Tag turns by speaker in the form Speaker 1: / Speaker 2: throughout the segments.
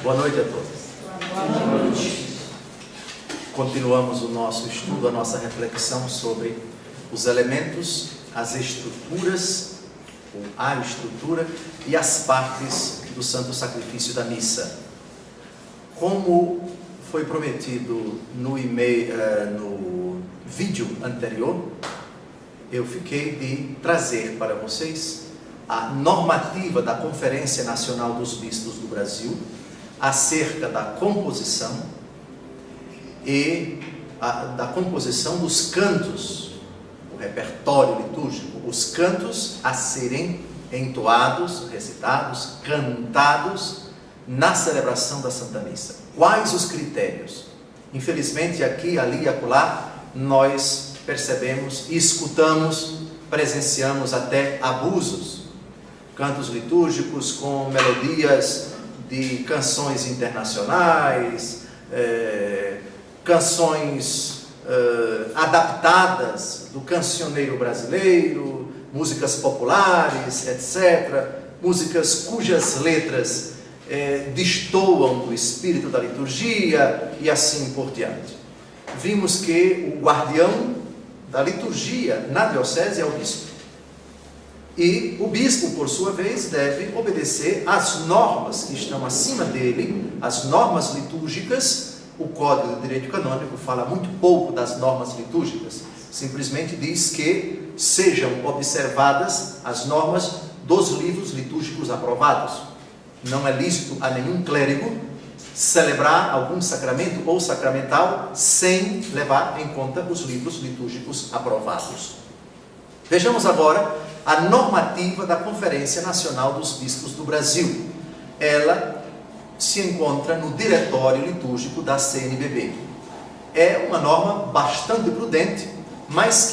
Speaker 1: Boa noite a todos.
Speaker 2: Boa noite.
Speaker 1: Continuamos o nosso estudo, a nossa reflexão sobre os elementos, as estruturas, ou a estrutura e as partes do Santo Sacrifício da Missa. Como foi prometido no vídeo anterior, eu fiquei de trazer para vocês a normativa da Conferência Nacional dos Bispos do Brasil acerca da composição e da composição dos cantos, o repertório litúrgico, os cantos a serem entoados, recitados, cantados na celebração da Santa Missa. Quais os critérios? Infelizmente, aqui, ali e acolá, nós percebemos, escutamos, presenciamos até abusos. Cantos litúrgicos com melodias de canções internacionais, canções adaptadas do cancioneiro brasileiro, músicas populares, etc. Músicas cujas letras destoam do espírito da liturgia e assim por diante. Vimos que o guardião da liturgia na diocese é o bispo. E o bispo, por sua vez, deve obedecer às normas que estão acima dele, as normas litúrgicas. O Código de Direito Canônico fala muito pouco das normas litúrgicas, simplesmente diz que sejam observadas as normas dos livros litúrgicos aprovados. Não é lícito a nenhum clérigo celebrar algum sacramento ou sacramental sem levar em conta os livros litúrgicos aprovados. Vejamos agora a normativa da Conferência Nacional dos Bispos do Brasil. Ela se encontra no Diretório Litúrgico da CNBB. É uma norma bastante prudente, mas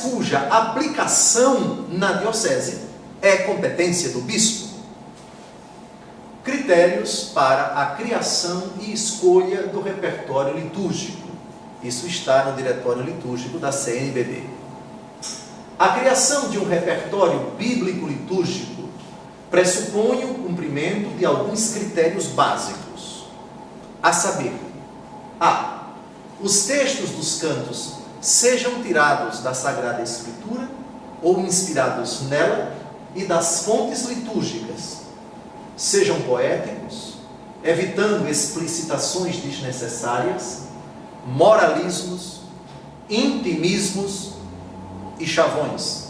Speaker 1: cuja aplicação na diocese é competência do bispo. Critérios para a criação e escolha do repertório litúrgico. Isso está no Diretório Litúrgico da CNBB. A criação de um repertório bíblico-litúrgico pressupõe o cumprimento de alguns critérios básicos, a saber, os textos dos cantos sejam tirados da Sagrada Escritura ou inspirados nela e das fontes litúrgicas, sejam poéticos, evitando explicitações desnecessárias, moralismos, intimismos e chavões.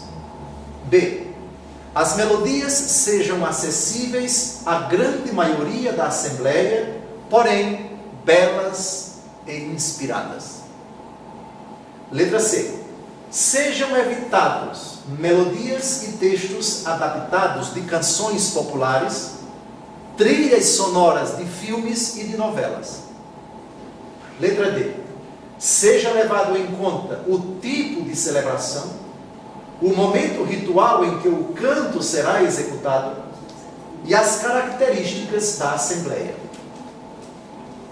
Speaker 1: As melodias sejam acessíveis à grande maioria da Assembleia, porém belas e inspiradas. Letra C. Sejam evitados melodias e textos adaptados de canções populares, trilhas sonoras de filmes e de novelas. Letra D. Seja levado em conta o tipo de celebração, o momento ritual em que o canto será executado e as características da Assembleia.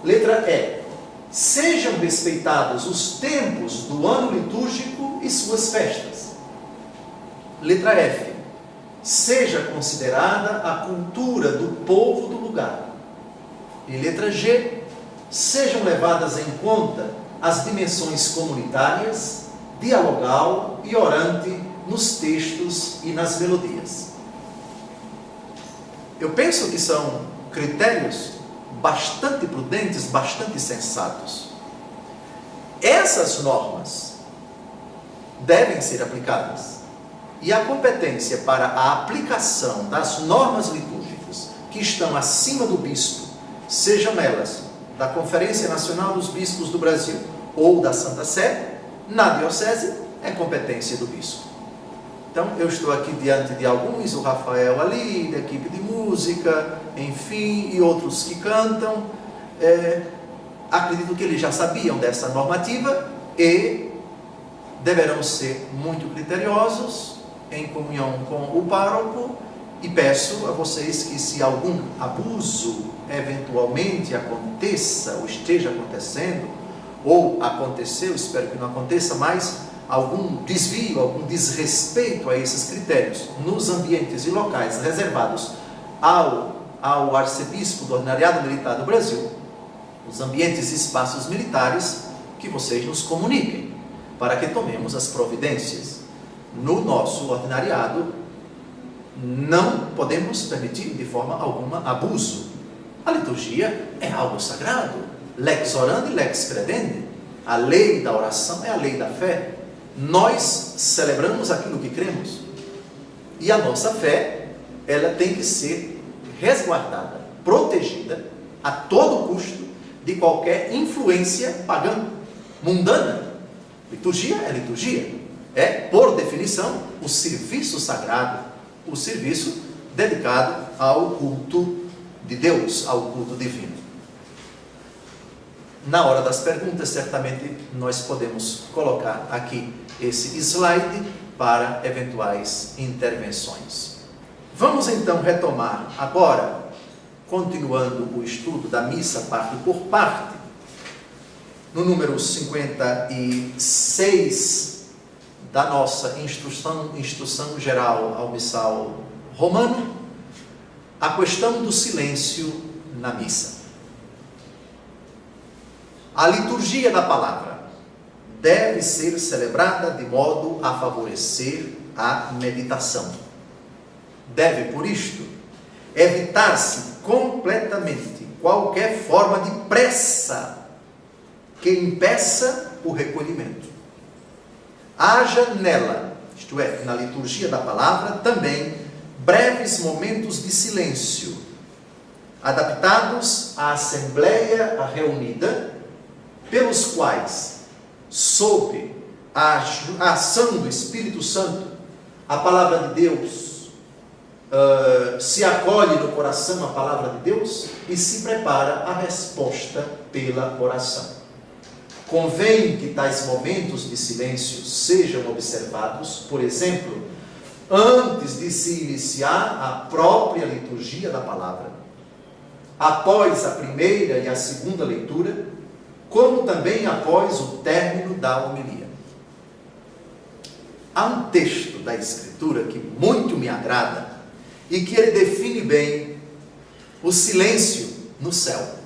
Speaker 1: Letra E. Sejam respeitados os tempos do ano litúrgico e suas festas. Letra F. Seja considerada a cultura do povo do lugar. E letra G. Sejam levadas em conta as dimensões comunitárias, dialogal e orante nos textos e nas melodias. Eu penso que são critérios bastante prudentes, bastante sensatos. Essas normas devem ser aplicadas. E a competência para a aplicação das normas litúrgicas que estão acima do bispo, sejam elas da Conferência Nacional dos Bispos do Brasil ou da Santa Sé, na diocese, é competência do bispo. Então, eu estou aqui diante de alguns, o Rafael ali, da equipe de música, enfim, e outros que cantam. Acredito que eles já sabiam dessa normativa e deverão ser muito criteriosos, em comunhão com o pároco, e peço a vocês que, se algum abuso eventualmente aconteça, ou esteja acontecendo, ou aconteceu, espero que não aconteça mais, algum desvio, algum desrespeito a esses critérios nos ambientes e locais reservados ao ao arcebispo do Ordinariado Militar do Brasil, os ambientes e espaços militares, que vocês nos comuniquem, para que tomemos as providências. No nosso ordinariado, não podemos permitir de forma alguma abuso. A liturgia é algo sagrado, lex orandi, lex credendi. A lei da oração é a lei da fé. Nós celebramos aquilo que cremos. E a nossa fé, ela tem que ser resguardada, protegida, a todo custo, de qualquer influência pagã, mundana. Liturgia é liturgia. É, por definição, o serviço sagrado, o serviço dedicado ao culto de Deus, ao culto divino. Na hora das perguntas, certamente, nós podemos colocar aqui esse slide para eventuais intervenções. Vamos então retomar agora, continuando o estudo da missa parte por parte, no número 56 da nossa instrução geral ao missal romano, a questão do silêncio na missa. A liturgia da palavra deve ser celebrada de modo a favorecer a meditação. Deve, por isto, evitar-se completamente qualquer forma de pressa que impeça o recolhimento. Haja nela, isto é, na liturgia da palavra, também breves momentos de silêncio, adaptados à assembleia reunida, pelos quais, sob a ação do Espírito Santo, a palavra de Deus se acolhe no coração a palavra de Deus e se prepara a resposta pela oração. Convém que tais momentos de silêncio sejam observados, por exemplo, antes de se iniciar a própria liturgia da palavra, após a primeira e a segunda leitura, como também após o término da homilia. Há um texto da Escritura que muito me agrada e que ele define bem o silêncio no céu.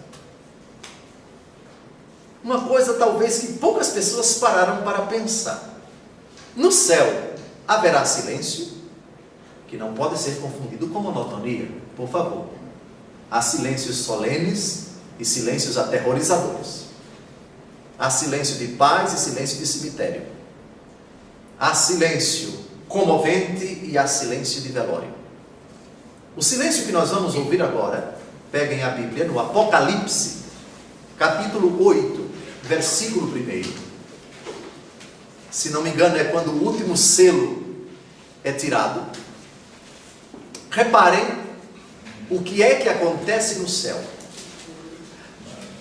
Speaker 1: Uma coisa talvez que poucas pessoas pararam para pensar. No céu haverá silêncio, que não pode ser confundido com monotonia, por favor. Há silêncios solenes e silêncios aterrorizadores. Há silêncio de paz e silêncio de cemitério. Há silêncio comovente e há silêncio de velório. O silêncio que nós vamos ouvir agora, peguem a Bíblia, no Apocalipse, capítulo 8, versículo 1. Se não me engano, é quando o último selo é tirado. Reparem o que é que acontece no céu.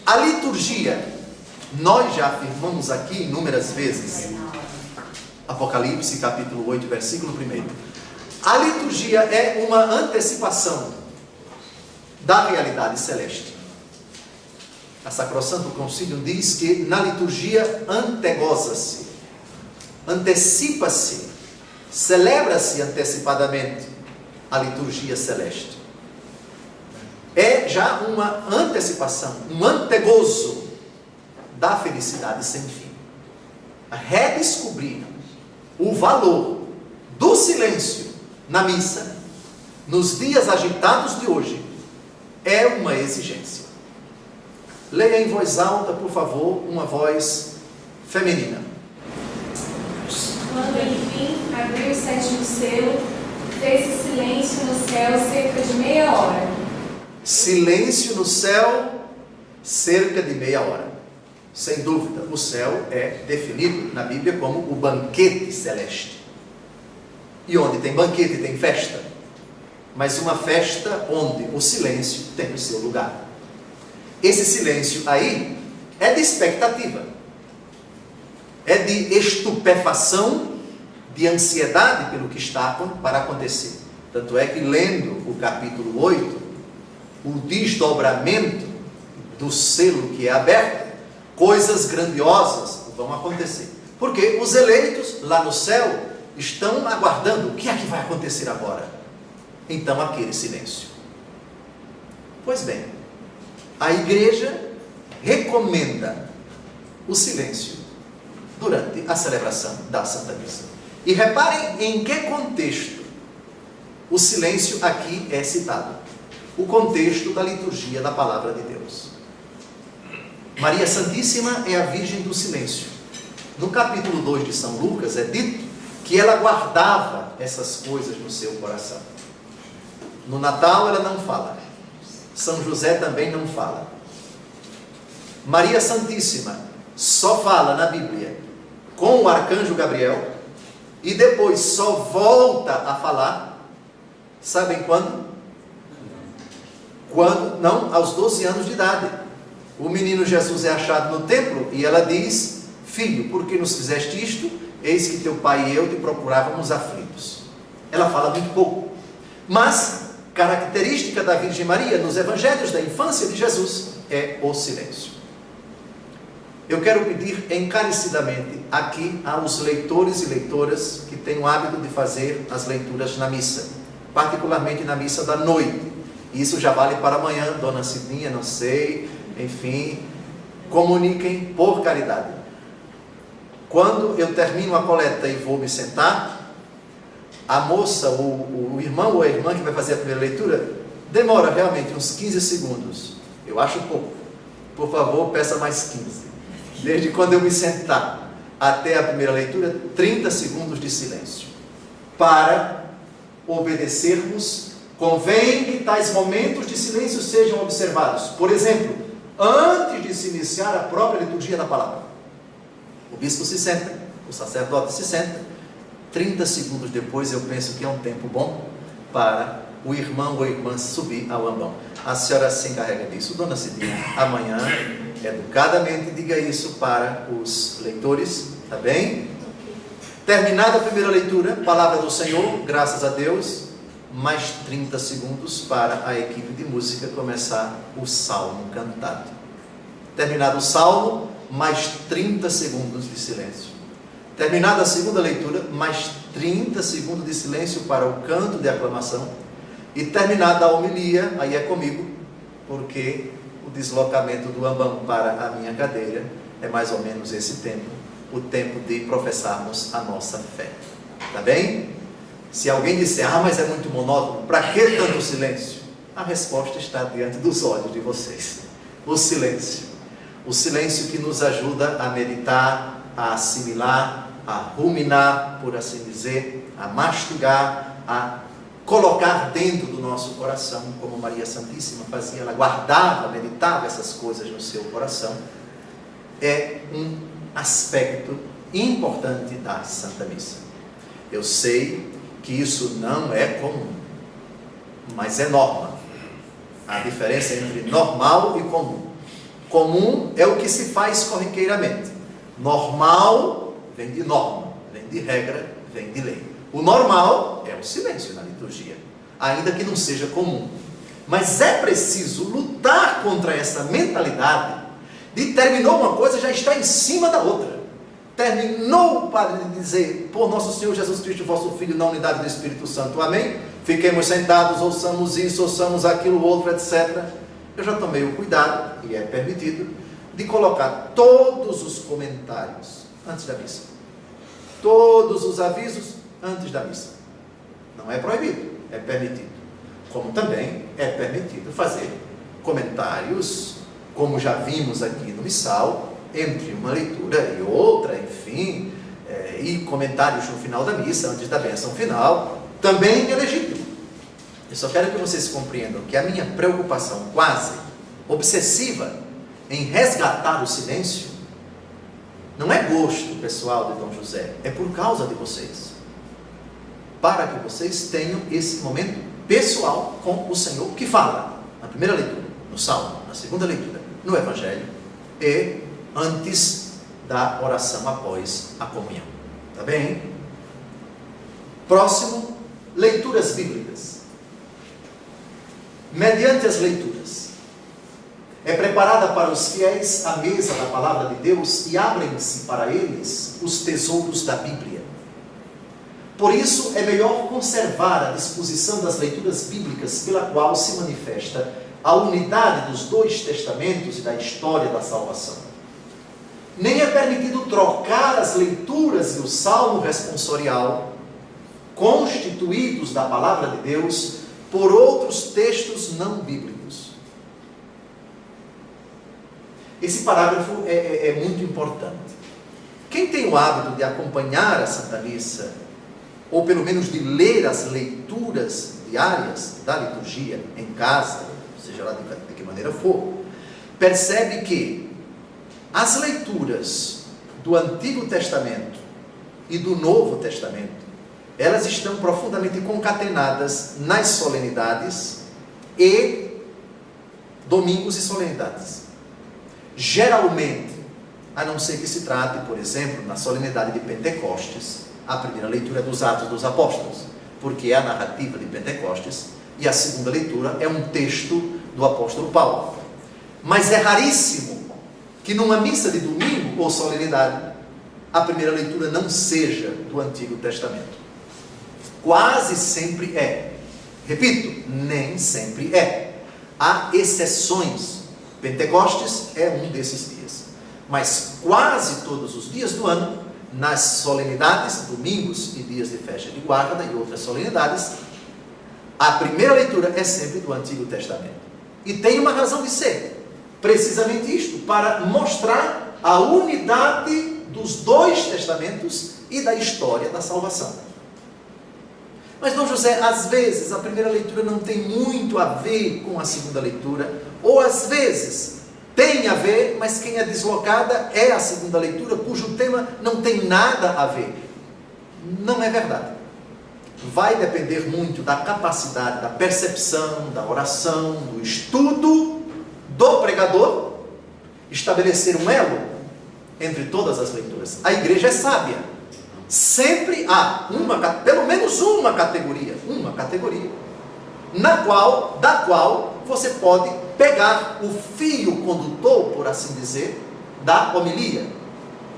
Speaker 1: A liturgia, nós já afirmamos aqui inúmeras vezes, Apocalipse capítulo 8, versículo 1. A liturgia é uma antecipação da realidade celeste. A Sacrosanto Concílio diz que na liturgia antegoza-se, antecipa-se, celebra-se antecipadamente a liturgia celeste. É já uma antecipação, um antegozo da felicidade sem fim. Redescobrir o valor do silêncio na missa, nos dias agitados de hoje, é uma exigência. Leia em voz alta, por favor, uma voz feminina.
Speaker 2: Quando enfim abriu o sétimo selo, fez-se silêncio no céu cerca de meia hora.
Speaker 1: Silêncio no céu, cerca de meia hora. Sem dúvida, o céu é definido na Bíblia como o banquete celeste. E onde tem banquete tem festa. Mas uma festa onde o silêncio tem o seu lugar. Esse silêncio aí é de expectativa. É de estupefação, de ansiedade pelo que está para acontecer. Tanto é que, lendo o capítulo 8, o desdobramento do selo que é aberto, coisas grandiosas vão acontecer. Porque os eleitos lá no céu estão aguardando o que é que vai acontecer agora. Então, aquele silêncio. Pois bem, a igreja recomenda o silêncio durante a celebração da Santa Missa. E reparem em que contexto o silêncio aqui é citado. O contexto da liturgia da Palavra de Deus. Maria Santíssima é a Virgem do Silêncio. No capítulo 2 de São Lucas é dito que ela guardava essas coisas no seu coração. No Natal ela não fala. São José também não fala. Maria Santíssima só fala na Bíblia com o arcanjo Gabriel e depois só volta a falar, sabem quando? Não, aos 12 anos de idade. O menino Jesus é achado no templo e ela diz: filho, por que nos fizeste isto? Eis que teu pai e eu te procurávamos aflitos. Ela fala muito pouco, mas característica da Virgem Maria nos evangelhos da infância de Jesus é o silêncio. Eu quero pedir encarecidamente aqui aos leitores e leitoras que têm o hábito de fazer as leituras na missa, particularmente na missa da noite. Isso já vale para amanhã, Dona Cidinha, não sei, enfim, comuniquem por caridade. Quando eu termino a coleta e vou me sentar, a moça, o irmão ou a irmã que vai fazer a primeira leitura, demora realmente uns 15 segundos. Eu acho pouco. Por favor, peça mais 15. Desde quando eu me sentar até a primeira leitura, 30 segundos de silêncio. Para obedecermos, convém que tais momentos de silêncio sejam observados. Por exemplo, antes de se iniciar a própria liturgia da palavra. O bispo se senta, o sacerdote se senta, 30 segundos depois eu penso que é um tempo bom para o irmão ou a irmã subir ao ambão. A senhora se encarrega disso, Dona Cidinha. Amanhã, educadamente, diga isso para os leitores, tá bem? Terminada a primeira leitura, palavra do Senhor, graças a Deus, mais 30 segundos para a equipe de música começar o salmo cantado. Terminado o salmo, mais 30 segundos de silêncio. Terminada a segunda leitura, mais 30 segundos de silêncio para o canto de aclamação. E terminada a homilia, aí é comigo, porque o deslocamento do ambão para a minha cadeira é mais ou menos esse tempo, o tempo de professarmos a nossa fé. Tá bem? Se alguém disser, mas é muito monótono, para que tanto silêncio? A resposta está diante dos olhos de vocês. O silêncio. O silêncio que nos ajuda a meditar, a assimilar, a ruminar, por assim dizer, a mastigar, a colocar dentro do nosso coração, como Maria Santíssima fazia, ela guardava, meditava essas coisas no seu coração, é um aspecto importante da Santa Missa. Eu sei que isso não é comum, mas é norma. A diferença entre normal e comum. Comum é o que se faz corriqueiramente. Normal vem de norma, vem de regra, vem de lei. O normal é o silêncio na liturgia, ainda que não seja comum. Mas é preciso lutar contra essa mentalidade de terminou uma coisa, já está em cima da outra. Terminou o padre de dizer, por nosso Senhor Jesus Cristo, vosso Filho, na unidade do Espírito Santo, amém? Fiquemos sentados, ouçamos isso, ouçamos aquilo, outro, etc. Eu já tomei o cuidado, e é permitido, de colocar todos os comentários antes da missa. Todos os avisos antes da missa. Não é proibido, é permitido. Como também é permitido fazer comentários, como já vimos aqui no missal, entre uma leitura e outra, enfim, e comentários no final da missa, antes da bênção final, também é legítimo. Eu só quero que vocês compreendam que a minha preocupação quase obsessiva em resgatar o silêncio não é gosto pessoal de Dom José, é por causa de vocês. Para que vocês tenham esse momento pessoal com o Senhor que fala na primeira leitura, no Salmo, na segunda leitura, no Evangelho e antes da oração após a comunhão. Tá bem? Próximo, leituras bíblicas. Mediante as leituras, é preparada para os fiéis a mesa da palavra de Deus e abrem-se para eles os tesouros da Bíblia. Por isso, é melhor conservar a disposição das leituras bíblicas pela qual se manifesta a unidade dos dois testamentos e da história da salvação. Nem é permitido trocar as leituras e o salmo responsorial, constituídos da palavra de Deus, por outros textos não bíblicos. Esse parágrafo é muito importante. Quem tem o hábito de acompanhar a Santa Missa, ou pelo menos de ler as leituras diárias da liturgia em casa, seja lá de que maneira for, percebe que as leituras do Antigo Testamento e do Novo Testamento, elas estão profundamente concatenadas nas solenidades e domingos e solenidades. Geralmente, a não ser que se trate, por exemplo, na solenidade de Pentecostes, a primeira leitura é dos Atos dos Apóstolos, porque é a narrativa de Pentecostes, e a segunda leitura é um texto do apóstolo Paulo. Mas é raríssimo que numa missa de domingo ou solenidade, a primeira leitura não seja do Antigo Testamento. Quase sempre é. Repito, nem sempre é. Há exceções. Pentecostes é um desses dias. Mas quase todos os dias do ano, nas solenidades, domingos e dias de festa de guarda e outras solenidades, a primeira leitura é sempre do Antigo Testamento. E tem uma razão de ser. Precisamente isto, para mostrar a unidade dos dois testamentos e da história da salvação. Mas, Dom José, às vezes a primeira leitura não tem muito a ver com a segunda leitura, ou às vezes tem a ver, mas quem é deslocada é a segunda leitura, cujo tema não tem nada a ver. Não é verdade. Vai depender muito da capacidade, da percepção, da oração, do estudo do pregador, estabelecer um elo entre todas as leituras. A igreja é sábia. Sempre há pelo menos uma categoria, da qual você pode pegar o fio condutor, por assim dizer, da homilia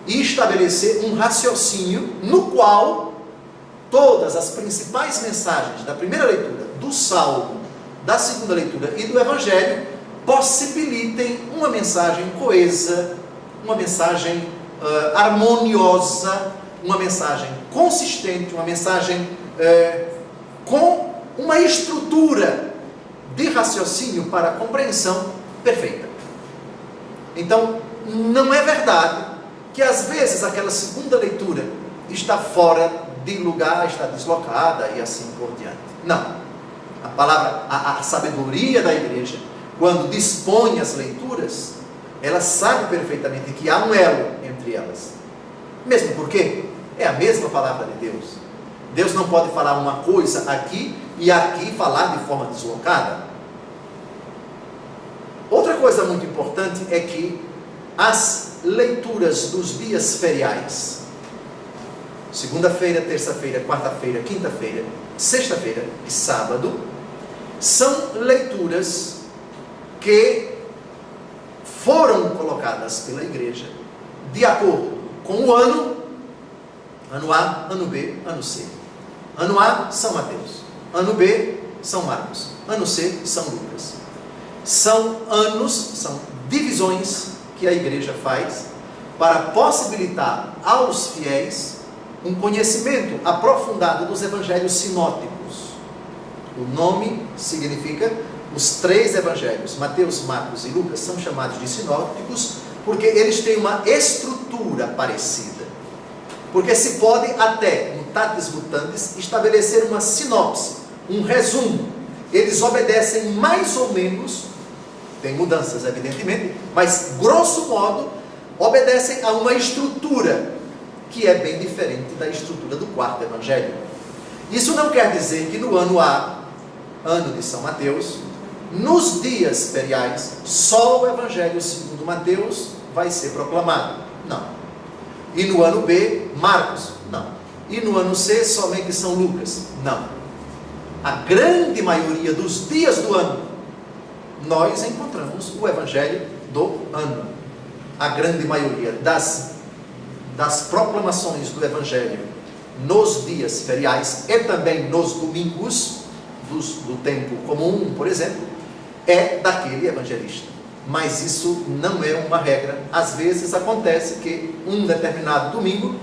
Speaker 1: e estabelecer um raciocínio no qual todas as principais mensagens da primeira leitura, do Salmo, da segunda leitura e do Evangelho possibilitem uma mensagem coesa, uma mensagem harmoniosa, uma mensagem consistente, uma mensagem com uma estrutura de raciocínio para a compreensão perfeita. Então, não é verdade que às vezes aquela segunda leitura está fora de lugar, está deslocada e assim por diante. Não. A palavra, a sabedoria da igreja, quando dispõe as leituras, ela sabe perfeitamente que há um elo entre elas. Mesmo porque é a mesma palavra de Deus. Deus não pode falar uma coisa aqui e aqui falar de forma deslocada. Outra coisa muito importante é que as leituras dos dias feriais, segunda-feira, terça-feira, quarta-feira, quinta-feira, sexta-feira e sábado, são leituras que foram colocadas pela igreja de acordo com o ano A, ano B, ano C. Ano A, São Mateus. Ano B, São Marcos. Ano C, São Lucas. São anos, são divisões que a igreja faz para possibilitar aos fiéis um conhecimento aprofundado dos evangelhos sinóticos. O nome significa os três evangelhos, Mateus, Marcos e Lucas, são chamados de sinóticos porque eles têm uma estrutura parecida. Porque se pode até, mutatis mutandis, estabelecer uma sinopse, um resumo. Eles obedecem mais ou menos, tem mudanças evidentemente, mas grosso modo, obedecem a uma estrutura que é bem diferente da estrutura do quarto evangelho. Isso não quer dizer que no ano A, ano de São Mateus, nos dias feriais, só o evangelho segundo Mateus vai ser proclamado. Não. E no ano B, Marcos? Não. E no ano C, somente São Lucas? Não. A grande maioria dos dias do ano, nós encontramos o Evangelho do ano. A grande maioria das proclamações do Evangelho nos dias feriais e também nos domingos do tempo comum, por exemplo, é daquele evangelista. Mas isso não é uma regra. Às vezes acontece que um determinado domingo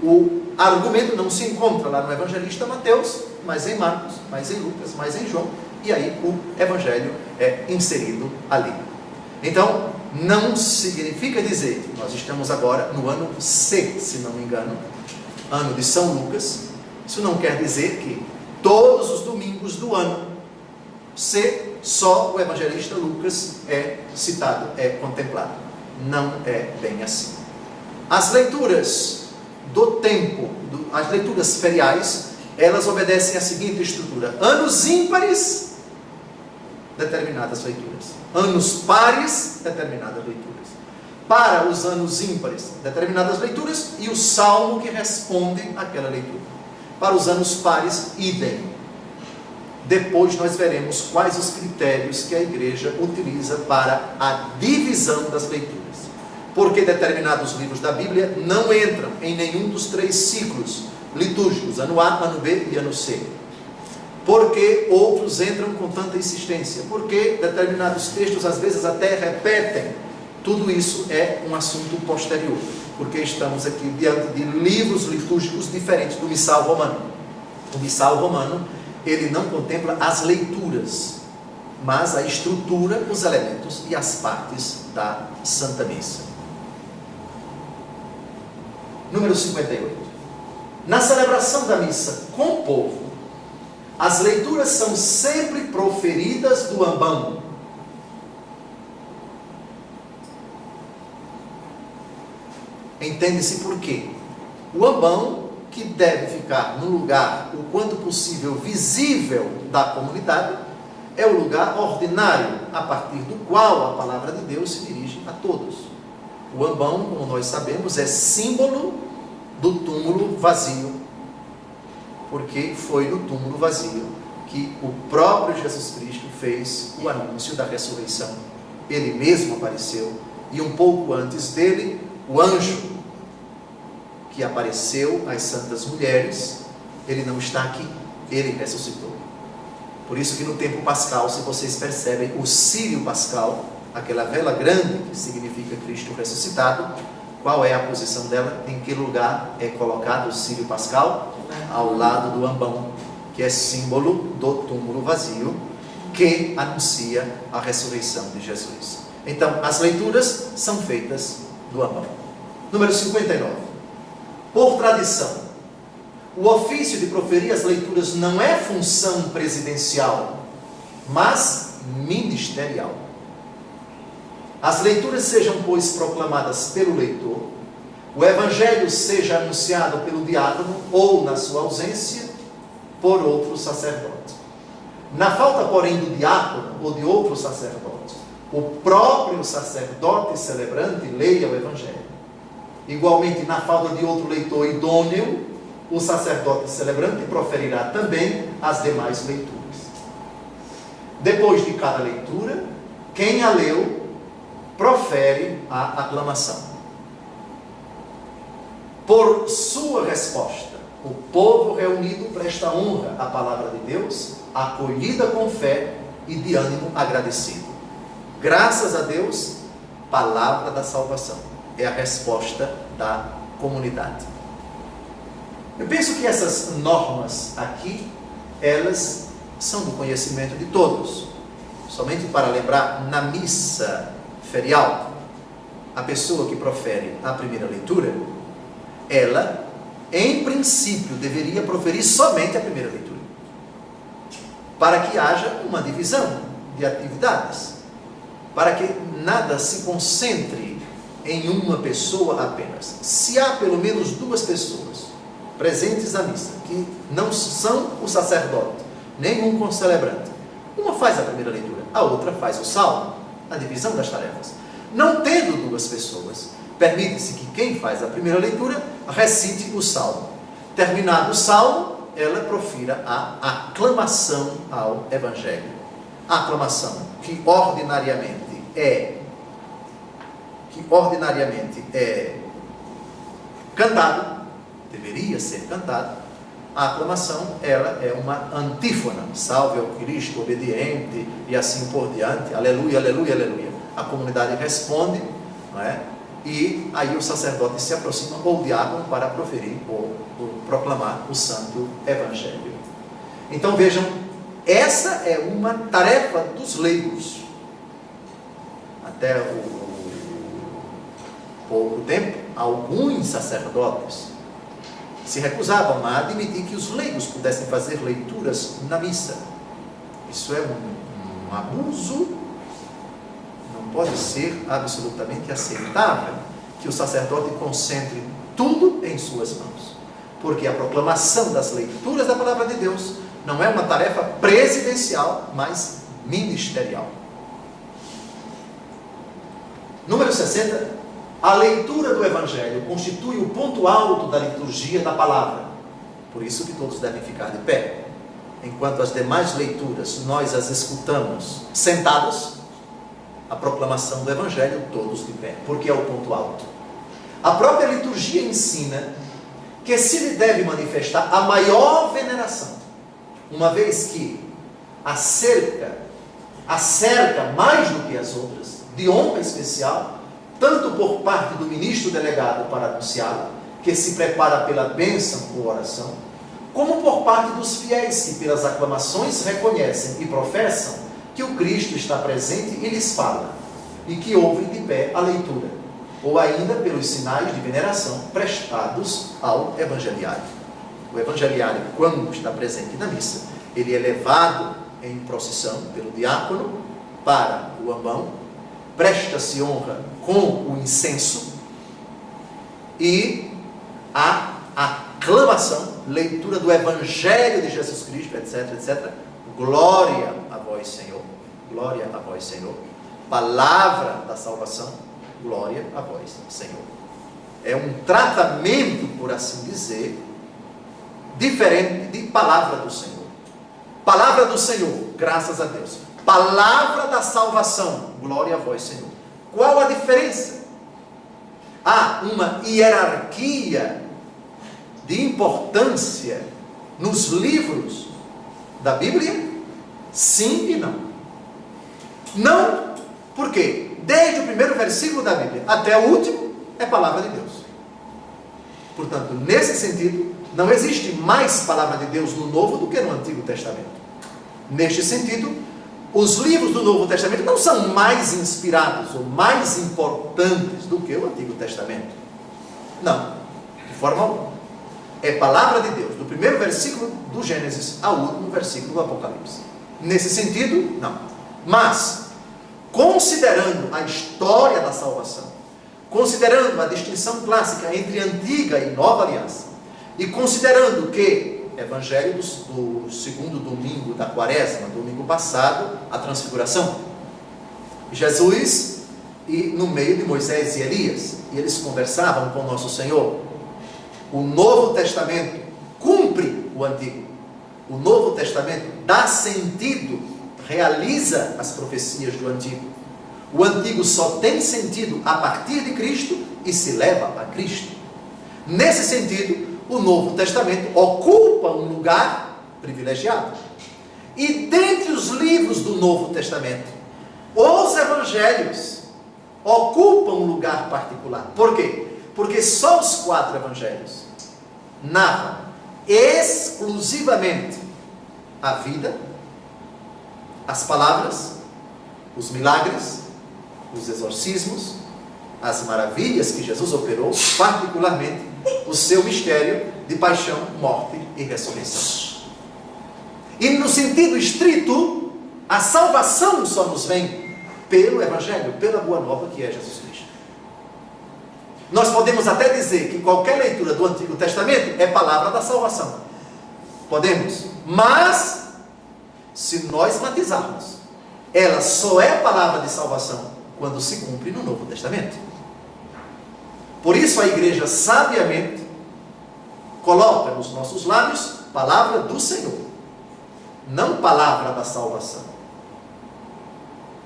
Speaker 1: o argumento não se encontra lá no evangelista Mateus, mas em Marcos, mas em Lucas, mas em João, e aí o evangelho é inserido ali. Então, não significa dizer que nós estamos agora no ano C, se não me engano, ano de São Lucas. Isso não quer dizer que todos os domingos do ano C, só o evangelista Lucas é citado, é contemplado. Não é bem assim. As leituras do tempo, as leituras feriais, elas obedecem à seguinte estrutura: anos ímpares, determinadas leituras; anos pares, determinadas leituras; para os anos ímpares, determinadas leituras, e o salmo que responde àquela leitura. Para os anos pares, idem. Depois nós veremos quais os critérios que a igreja utiliza para a divisão das leituras. Porque determinados livros da Bíblia não entram em nenhum dos 3 ciclos litúrgicos, ano A, ano B e ano C. Porque outros entram com tanta insistência. Porque determinados textos às vezes até repetem. Tudo isso é um assunto posterior. Porque estamos aqui diante de livros litúrgicos diferentes do missal romano. O missal romano, ele não contempla as leituras, mas a estrutura, os elementos e as partes da Santa Missa. Número 58. Na celebração da missa com o povo, as leituras são sempre proferidas do ambão. Entende-se por quê? O ambão, que deve ficar no lugar o quanto possível visível da comunidade, é o lugar ordinário a partir do qual a palavra de Deus se dirige a todos. O ambão, como nós sabemos, é símbolo do túmulo vazio, porque foi no túmulo vazio que o próprio Jesus Cristo fez o anúncio da ressurreição. Ele mesmo apareceu, e um pouco antes dele, o anjo que apareceu às santas mulheres, ele não está aqui, ele ressuscitou. Por isso que no tempo pascal, se vocês percebem, o círio pascal, aquela vela grande que significa Cristo ressuscitado, qual é a posição dela? Em que lugar é colocado o círio pascal? Ao lado do ambão, que é símbolo do túmulo vazio, que anuncia a ressurreição de Jesus. Então, as leituras são feitas do ambão. Número 59. Por tradição, o ofício de proferir as leituras não é função presidencial, mas ministerial. As leituras sejam, pois, proclamadas pelo leitor, o evangelho seja anunciado pelo diácono ou, na sua ausência, por outro sacerdote. Na falta, porém, do diácono ou de outro sacerdote, o próprio sacerdote celebrante leia o evangelho. Igualmente, na falta de outro leitor idôneo, o sacerdote celebrante proferirá também as demais leituras. Depois de cada leitura, quem a leu profere a aclamação. Por sua resposta, o povo reunido presta honra à palavra de Deus, acolhida com fé e de ânimo agradecido. Graças a Deus, palavra da salvação. É a resposta da comunidade. Eu penso que essas normas aqui, elas são do conhecimento de todos. Somente para lembrar, na missa ferial, a pessoa que profere a primeira leitura, ela, em princípio, deveria proferir somente a primeira leitura, para que haja uma divisão de atividades, para que nada se concentre em uma pessoa apenas. Se há pelo menos 2 pessoas presentes na missa, que não são o sacerdote, nem um concelebrante, uma faz a primeira leitura, a outra faz o salmo, a divisão das tarefas. Não tendo 2 pessoas, permite-se que quem faz a primeira leitura recite o salmo. Terminado o salmo, ela profira a aclamação ao evangelho. A aclamação que ordinariamente é cantado, deveria ser cantado, a aclamação, ela é uma antífona, salve ao Cristo obediente, e assim por diante, aleluia, aleluia, aleluia. A comunidade responde, não é? E aí o sacerdote se aproxima, ou o diácono, para proferir ou proclamar o santo evangelho. Então vejam, essa é uma tarefa dos leigos. Até pouco tempo, alguns sacerdotes se recusavam a admitir que os leigos pudessem fazer leituras na missa. Isso é um abuso, não pode ser absolutamente aceitável que o sacerdote concentre tudo em suas mãos, porque a proclamação das leituras da palavra de Deus não é uma tarefa presidencial, mas ministerial. Número 60. A leitura do Evangelho constitui o ponto alto da liturgia da palavra. Por isso que todos devem ficar de pé. Enquanto as demais leituras nós as escutamos sentados, a proclamação do Evangelho todos de pé, porque é o ponto alto. A própria liturgia ensina que se lhe deve manifestar a maior veneração, uma vez que a cerca mais do que as outras, de honra especial, tanto por parte do ministro delegado para anunciá-la, que se prepara pela bênção por oração, como por parte dos fiéis que pelas aclamações reconhecem e professam que o Cristo está presente e lhes fala, e que ouvem de pé a leitura, ou ainda pelos sinais de veneração prestados ao evangeliário. O evangeliário, quando está presente na missa, ele é levado em procissão pelo diácono para o ambão, presta-se honra com o incenso e a aclamação, leitura do Evangelho de Jesus Cristo, etc, etc. Glória a vós, Senhor. Glória a vós, Senhor. Palavra da salvação. Glória a vós, Senhor. É um tratamento, por assim dizer, diferente de palavra do Senhor. Palavra do Senhor, graças a Deus. Palavra da salvação, glória a vós, Senhor. Qual a diferença? Há uma hierarquia de importância nos livros da Bíblia? Sim e não. Não, por quê? Desde o primeiro versículo da Bíblia até o último é palavra de Deus. Portanto, nesse sentido, não existe mais palavra de Deus no Novo do que no Antigo Testamento. Neste sentido, os livros do Novo Testamento não são mais inspirados ou mais importantes do que o Antigo Testamento. Não, de forma alguma. É palavra de Deus, do primeiro versículo do Gênesis ao último versículo do Apocalipse. Nesse sentido, não. Mas, considerando a história da salvação, considerando a distinção clássica entre Antiga e Nova Aliança, e considerando que Evangelho do segundo domingo da Quaresma, domingo passado, a transfiguração, Jesus e no meio de Moisés e Elias, e eles conversavam com nosso Senhor. O Novo Testamento cumpre o Antigo. O Novo Testamento dá sentido, realiza as profecias do Antigo. O Antigo só tem sentido a partir de Cristo e se leva a Cristo. Nesse sentido, o Novo Testamento ocupa um lugar privilegiado. E dentre os livros do Novo Testamento, os Evangelhos ocupam um lugar particular. Por quê? Porque só os 4 Evangelhos narram exclusivamente a vida, as palavras, os milagres, os exorcismos, as maravilhas que Jesus operou, particularmente o seu mistério de paixão, morte e ressurreição. E no sentido estrito, a salvação só nos vem pelo Evangelho, pela Boa Nova que é Jesus Cristo. Nós podemos até dizer que qualquer leitura do Antigo Testamento é palavra da salvação. Podemos, mas se nós matizarmos, ela só é palavra de salvação quando se cumpre no Novo Testamento. Por isso a igreja sabiamente coloca nos nossos lábios palavra do Senhor, não palavra da salvação.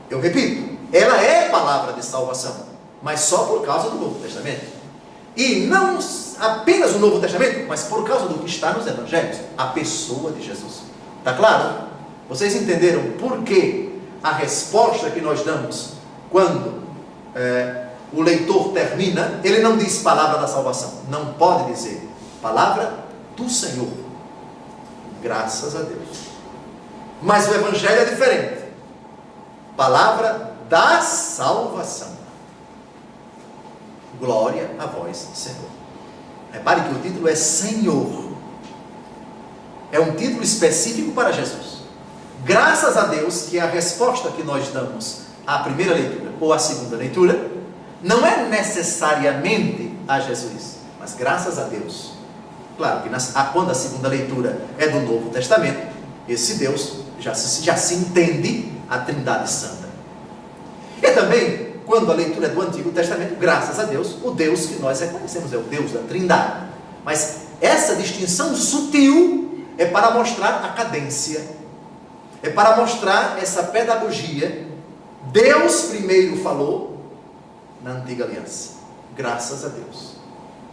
Speaker 1: Eu repito, ela é palavra de salvação, mas só por causa do Novo Testamento. E não apenas o Novo Testamento, mas por causa do que está nos Evangelhos, a pessoa de Jesus. Está claro? Vocês entenderam por que a resposta que nós damos quando o leitor termina, ele não diz palavra da salvação. Não pode dizer palavra do Senhor. Graças a Deus. Mas o Evangelho é diferente. Palavra da salvação. Glória a vós, Senhor. Repare que o título é Senhor. É um título específico para Jesus. Graças a Deus que a resposta que nós damos à primeira leitura ou à segunda leitura não é necessariamente a Jesus, mas graças a Deus. Claro que quando a segunda leitura é do Novo Testamento, esse Deus já se entende a Trindade Santa. E também, quando a leitura é do Antigo Testamento, graças a Deus, o Deus que nós reconhecemos é o Deus da Trindade. Mas essa distinção sutil é para mostrar a cadência, é para mostrar essa pedagogia. Deus primeiro falou na Antiga Aliança, graças a Deus.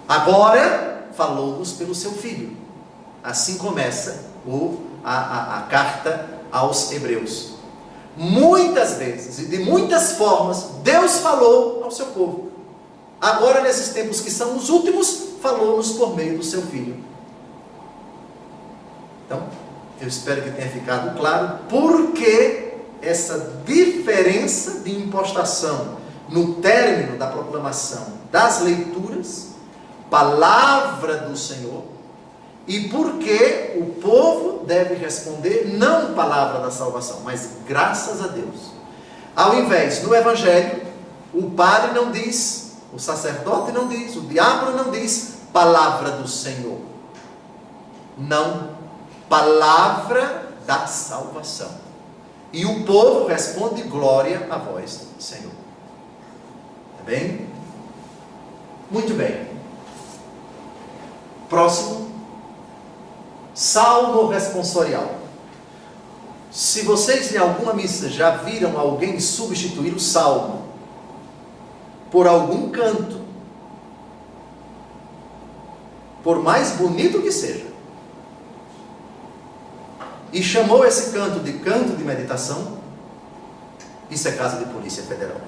Speaker 1: Agora falou-nos pelo seu Filho. Assim começa a carta aos Hebreus. Muitas vezes e de muitas formas Deus falou ao seu povo. Agora, nesses tempos que são os últimos, falou-nos por meio do seu Filho. Então, eu espero que tenha ficado claro por que essa diferença de impostação no término da proclamação das leituras, palavra do Senhor, e por que o povo deve responder não palavra da salvação, mas graças a Deus. Ao invés, no Evangelho, o padre não diz, o sacerdote não diz, o diácono não diz palavra do Senhor. Não, palavra da salvação. E o povo responde glória a vós, Senhor. Tá bem? Muito bem. Próximo. Salmo responsorial. Se vocês em alguma missa já viram alguém substituir o salmo por algum canto, por mais bonito que seja, e chamou esse canto de meditação, isso é caso de Polícia Federal.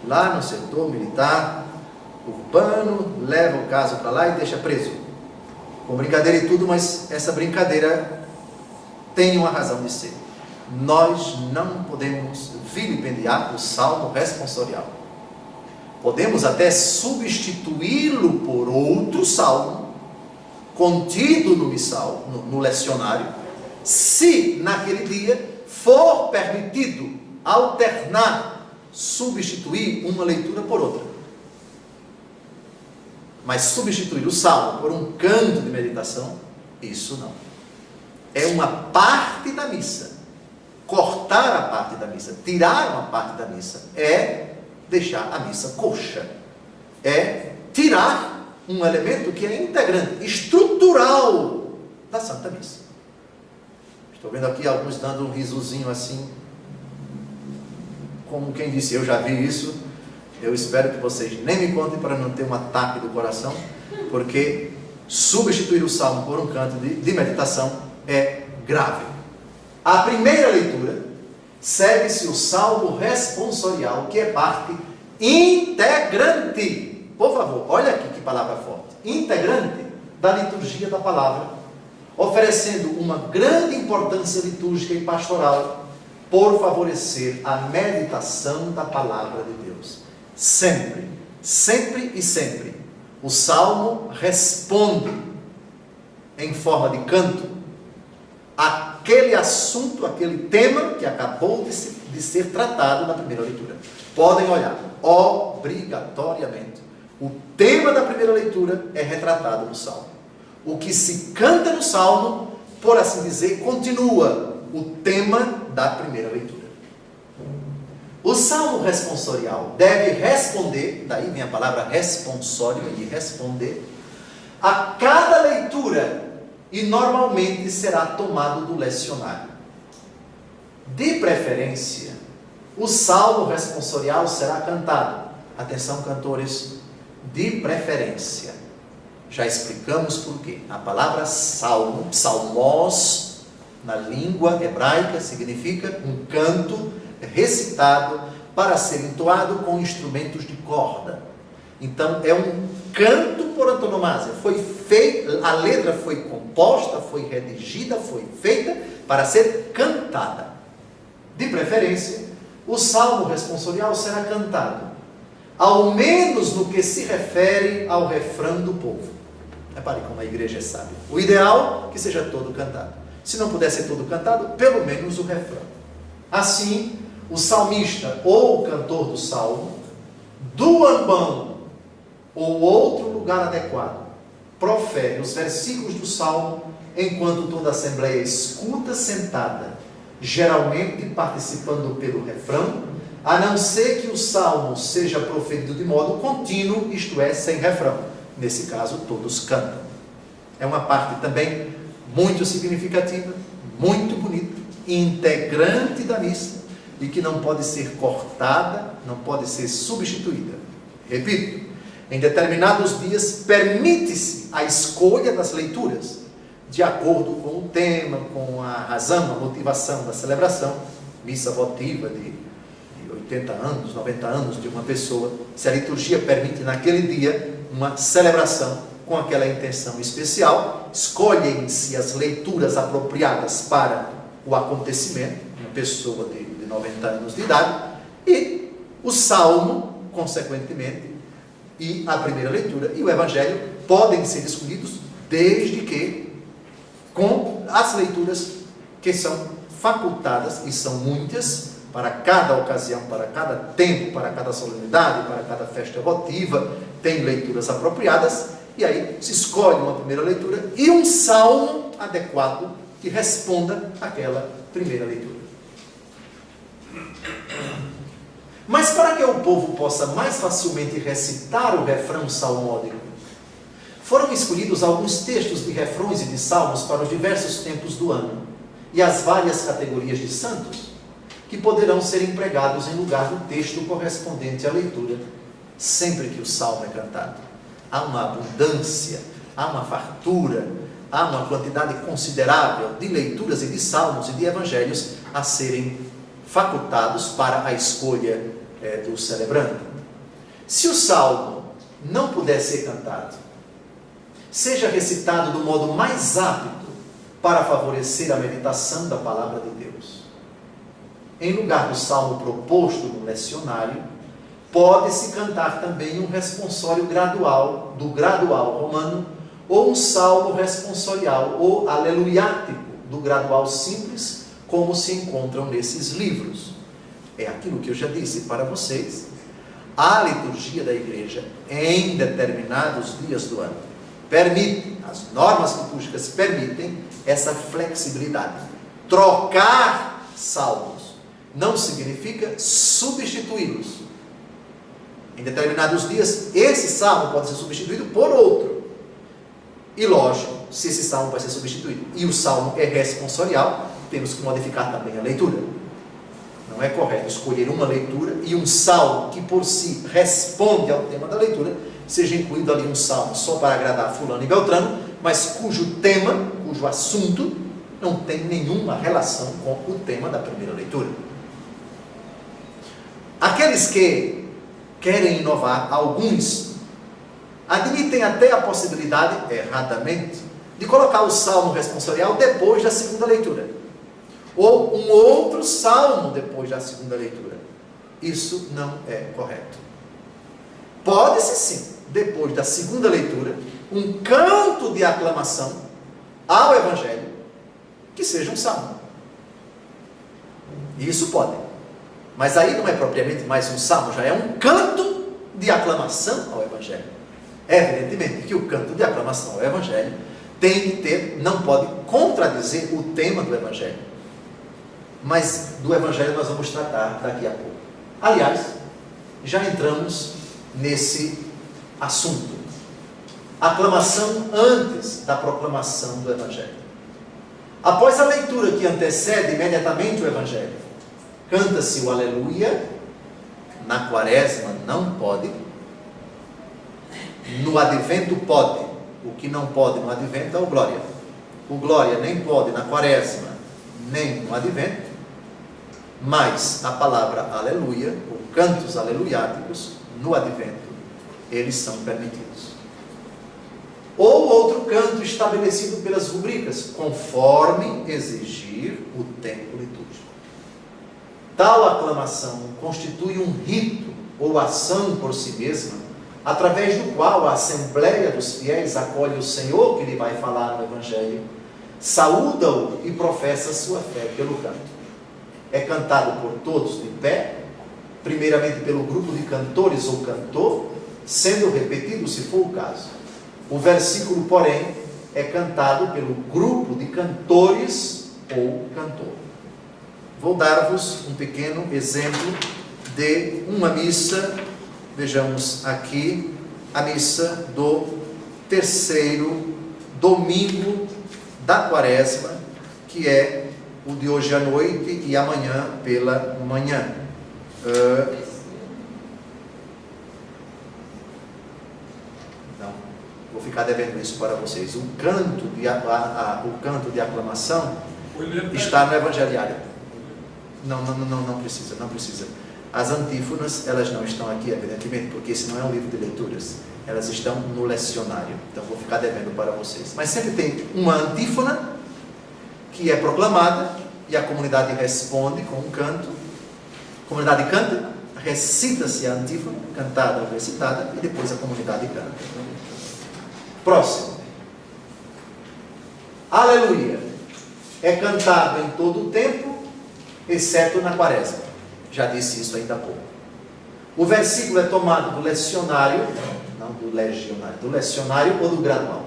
Speaker 1: Lá no setor militar urbano, leva o caso para lá e deixa preso. Com brincadeira e tudo, mas essa brincadeira tem uma razão de ser. Nós não podemos vilipendiar o salmo responsorial. Podemos até substituí-lo por outro salmo, contido no missal, no lecionário, se naquele dia for permitido alternar, substituir uma leitura por outra. Mas substituir o salmo por um canto de meditação, isso não. É uma parte da missa. Cortar a parte da missa, tirar uma parte da missa, é deixar a missa coxa. É tirar um elemento que é integrante, estrutural da Santa Missa. Estou vendo aqui alguns dando um risozinho assim, como quem disse, eu já vi isso. Eu espero que vocês nem me contem para não ter um ataque do coração, porque substituir o salmo por um canto de meditação é grave. A primeira leitura segue-se o salmo responsorial, que é parte integrante. Por favor, olha aqui que palavra forte. Integrante da liturgia da palavra, oferecendo uma grande importância litúrgica e pastoral por favorecer a meditação da palavra de Deus. Sempre, sempre e sempre, o salmo responde em forma de canto aquele assunto, aquele tema que acabou de ser tratado na primeira leitura. Podem olhar, obrigatoriamente, o tema da primeira leitura é retratado no salmo. O que se canta no salmo, por assim dizer, continua o tema da primeira leitura. O salmo responsorial deve responder, daí vem a palavra responsório, de responder, a cada leitura, e normalmente será tomado do lecionário. De preferência, o salmo responsorial será cantado. Atenção, cantores, de preferência. Já explicamos por quê. A palavra salmo, psalmos, na língua hebraica, significa um canto recitado para ser entoado com instrumentos de corda. Então, é um canto por antonomasia. A letra foi composta, foi redigida, foi feita para ser cantada. De preferência, o salmo responsorial será cantado, ao menos no que se refere ao refrão do povo. Repare como a igreja é sábia. O ideal é que seja todo cantado. Se não puder ser todo cantado, pelo menos o refrão. Assim, o salmista ou o cantor do salmo, do ambão ou outro lugar adequado, profere os versículos do salmo enquanto toda a assembleia escuta sentada, geralmente participando pelo refrão, a não ser que o salmo seja proferido de modo contínuo, isto é, sem refrão. Nesse caso, todos cantam. É uma parte também muito significativa, muito bonita, integrante da missa e que não pode ser cortada, não pode ser substituída. Repito, em determinados dias permite-se a escolha das leituras, de acordo com o tema, com a razão, a motivação da celebração, missa votiva de 80 anos, 90 anos de uma pessoa, se a liturgia permite naquele dia uma celebração com aquela intenção especial, escolhem-se as leituras apropriadas para o acontecimento, uma pessoa de 90 anos de idade, e o salmo, consequentemente, e a primeira leitura e o evangelho podem ser escolhidos desde que com as leituras que são facultadas, e são muitas, para cada ocasião, para cada tempo, para cada solenidade, para cada festa votiva, tem leituras apropriadas, e aí se escolhe uma primeira leitura e um salmo adequado que responda àquela primeira leitura. Mas para que o povo possa mais facilmente recitar o refrão salmódico, foram escolhidos alguns textos de refrões e de salmos para os diversos tempos do ano e as várias categorias de santos, que poderão ser empregados em lugar do texto correspondente à leitura, sempre que o salmo é cantado. Há uma abundância, há uma fartura, há uma quantidade considerável de leituras e de salmos e de evangelhos a serem facultados para a escolha do celebrante. Se o salmo não puder ser cantado, seja recitado do modo mais apto para favorecer a meditação da palavra de Deus. Em lugar do salmo proposto no lecionário, pode-se cantar também um responsório gradual, do gradual romano, ou um salmo responsorial, ou aleluiático, do gradual simples, como se encontram nesses livros. É aquilo que eu já disse para vocês. A liturgia da igreja, em determinados dias do ano, permite, as normas litúrgicas permitem essa flexibilidade. Trocar salmos não significa substituí-los. Em determinados dias, esse salmo pode ser substituído por outro. E lógico, se esse salmo vai ser substituído e o salmo é responsorial, temos que modificar também a leitura. Não é correto escolher uma leitura e um salmo que por si responde ao tema da leitura, seja incluído ali um salmo só para agradar fulano e beltrano, mas cujo tema, cujo assunto, não tem nenhuma relação com o tema da primeira leitura. Aqueles que querem inovar, alguns admitem até a possibilidade, erradamente, de colocar o salmo responsorial depois da segunda leitura, ou um outro salmo depois da segunda leitura. Isso não é correto. Pode-se sim, depois da segunda leitura, um canto de aclamação ao evangelho que seja um salmo. Isso pode. Mas aí não é propriamente mais um salmo, já é um canto de aclamação ao evangelho. Evidentemente que o canto de aclamação ao evangelho tem que ter, não pode contradizer o tema do evangelho. Mas do evangelho nós vamos tratar daqui a pouco. Aliás, já entramos nesse assunto. Aclamação antes da proclamação do evangelho. Após a leitura que antecede imediatamente o evangelho, canta-se o aleluia. Na quaresma não pode. No advento pode. O que não pode no advento é o glória. O glória nem pode na quaresma, nem no advento, mas a palavra aleluia, ou cantos aleluiáticos, no advento, eles são permitidos. Ou outro canto estabelecido pelas rubricas, conforme exigir o tempo litúrgico. Tal aclamação constitui um rito ou ação por si mesma, através do qual a assembleia dos fiéis acolhe o Senhor que lhe vai falar no Evangelho, saúda-o e professa sua fé pelo canto. É cantado por todos de pé, primeiramente pelo grupo de cantores ou cantor, sendo repetido se for o caso. O versículo, porém, é cantado pelo grupo de cantores ou cantor. Vou dar-vos um pequeno exemplo de uma missa. Vejamos aqui a missa do terceiro domingo da quaresma, que é o de hoje à noite e amanhã pela manhã. Não, vou ficar devendo isso para vocês. O canto de aclamação está no Evangeliário. Não precisa. As antífonas, elas não estão aqui, evidentemente, porque esse não é um livro de leituras. Elas estão no lecionário. Então, vou ficar devendo para vocês. Mas sempre tem uma antífona que é proclamada e a comunidade responde com um canto. A comunidade canta, recita-se a antífona, cantada ou recitada, e depois a comunidade canta. Próximo. Aleluia. É cantado em todo o tempo, exceto na quaresma. Já disse isso ainda há pouco. O versículo é tomado do lecionário, não do legionário, do lecionário ou do gradual.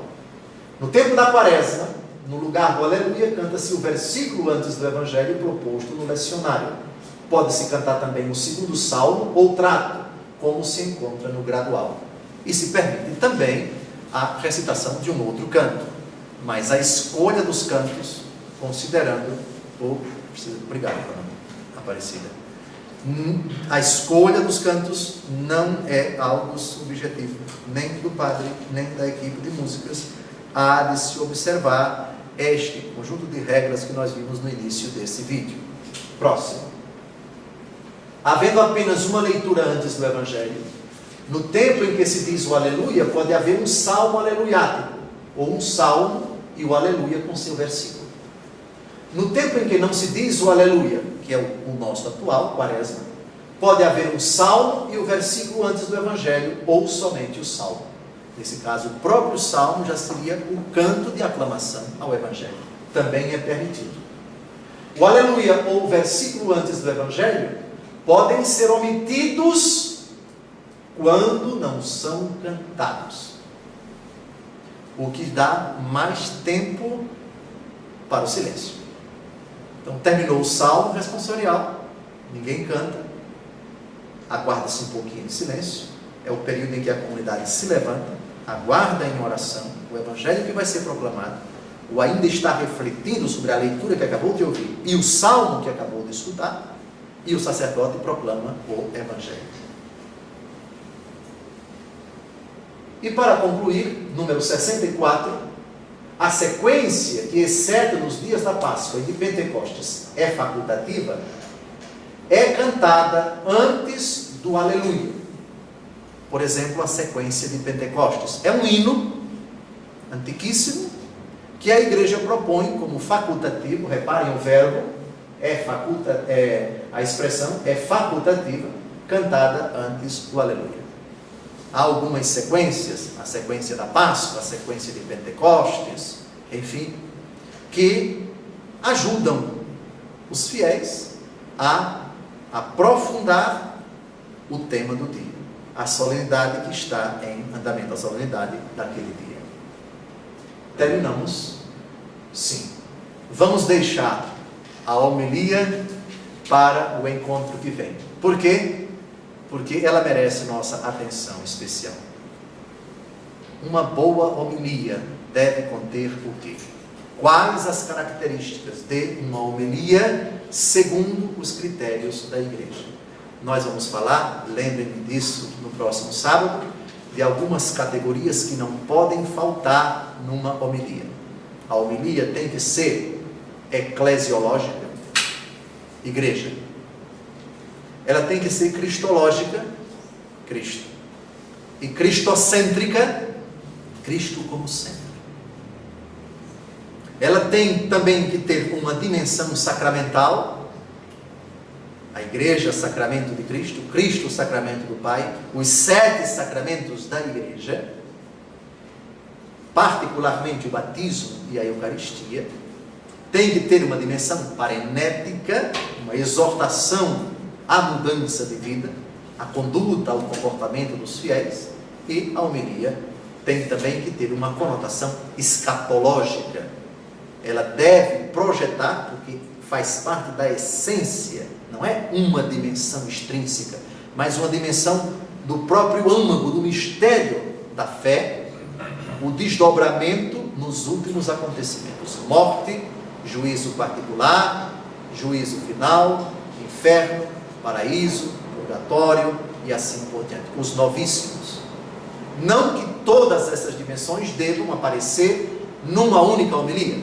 Speaker 1: No tempo da quaresma, no lugar do aleluia, canta-se o versículo antes do evangelho proposto no lecionário. Pode-se cantar também o segundo salmo ou trato, como se encontra no gradual. E se permite também a recitação de um outro canto. Mas a escolha dos cantos, considerando o... Obrigado, Aparecida. A escolha dos cantos não é algo subjetivo, nem do padre, nem da equipe de músicas. Há de se observar este conjunto de regras que nós vimos no início desse vídeo. Próximo. Havendo apenas uma leitura antes do Evangelho, no tempo em que se diz o aleluia, pode haver um salmo aleluiático, ou um salmo e o aleluia com seu versículo. No tempo em que não se diz o aleluia, que é o nosso atual, quaresma, pode haver um salmo e o versículo antes do evangelho, ou somente o salmo. Nesse caso, o próprio salmo já seria o canto de aclamação ao evangelho. Também é permitido. O aleluia ou o versículo antes do evangelho podem ser omitidos quando não são cantados, o que dá mais tempo para o silêncio. Então, terminou o salmo responsorial, ninguém canta, aguarda-se um pouquinho de silêncio, é o período em que a comunidade se levanta, aguarda em oração o evangelho que vai ser proclamado, ou ainda está refletindo sobre a leitura que acabou de ouvir, e o salmo que acabou de escutar, e o sacerdote proclama o evangelho. E para concluir, número 64, a sequência, que exceto nos dias da Páscoa e de Pentecostes é facultativa, é cantada antes do aleluia. Por exemplo, a sequência de Pentecostes. É um hino antiquíssimo que a igreja propõe como facultativo. Reparem o verbo, a expressão é facultativa, cantada antes do aleluia. Há algumas sequências, a sequência da Páscoa, a sequência de Pentecostes, enfim, que ajudam os fiéis a aprofundar o tema do dia, a solenidade que está em andamento, a solenidade daquele dia. Terminamos? Sim. Vamos deixar a homilia para o encontro que vem. Por quê? Porque ela merece nossa atenção especial. Uma boa homilia deve conter o quê? Quais as características de uma homilia segundo os critérios da igreja? Nós vamos falar, lembrem-me disso, no próximo sábado, de algumas categorias que não podem faltar numa homilia. A homilia tem que ser eclesiológica, igreja. Ela tem que ser cristológica, Cristo. E cristocêntrica, Cristo como centro. Ela tem também que ter uma dimensão sacramental. A igreja, sacramento de Cristo, Cristo, sacramento do Pai, os 7 sacramentos da igreja, particularmente o batismo e a Eucaristia. Tem que ter uma dimensão parenética, uma exortação à mudança de vida, à conduta, ao comportamento dos fiéis. E a homilia tem também que ter uma conotação escatológica. Ela deve projetar, porque faz parte da essência, não é uma dimensão extrínseca, mas uma dimensão do próprio âmago, do mistério da fé, o desdobramento nos últimos acontecimentos: morte, juízo particular, juízo final, inferno, paraíso, purgatório e assim por diante. Os novíssimos. Não que todas essas dimensões devam aparecer numa única homilia,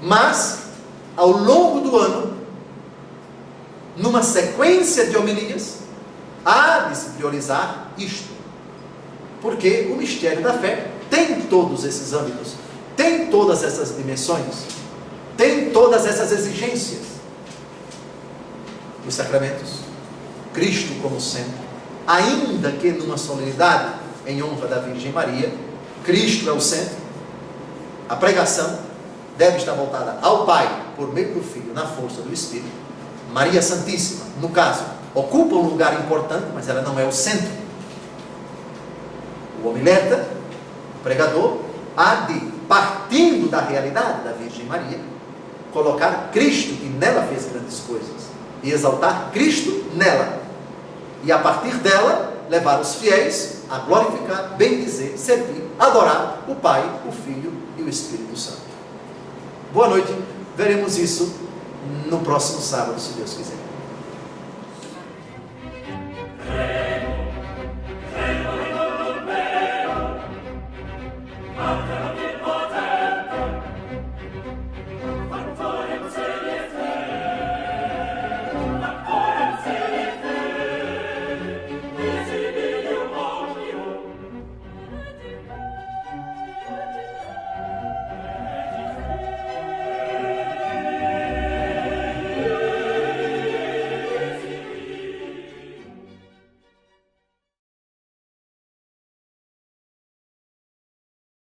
Speaker 1: mas ao longo do ano, numa sequência de homilias, há de se priorizar isto, porque o mistério da fé tem todos esses âmbitos, tem todas essas dimensões, tem todas essas exigências. Os sacramentos, Cristo como centro, ainda que numa solenidade em honra da Virgem Maria, Cristo é o centro. A pregação deve estar voltada ao Pai por meio do Filho, na força do Espírito. Maria Santíssima, no caso, ocupa um lugar importante, mas ela não é o centro. O homileta, o pregador, há de, partindo da realidade da Virgem Maria, colocar Cristo, que nela fez grandes coisas, e exaltar Cristo nela, e a partir dela levar os fiéis a glorificar, bendizer, servir, adorar o Pai, o Filho e o Espírito Santo. Boa noite, veremos isso no próximo sábado, se Deus quiser.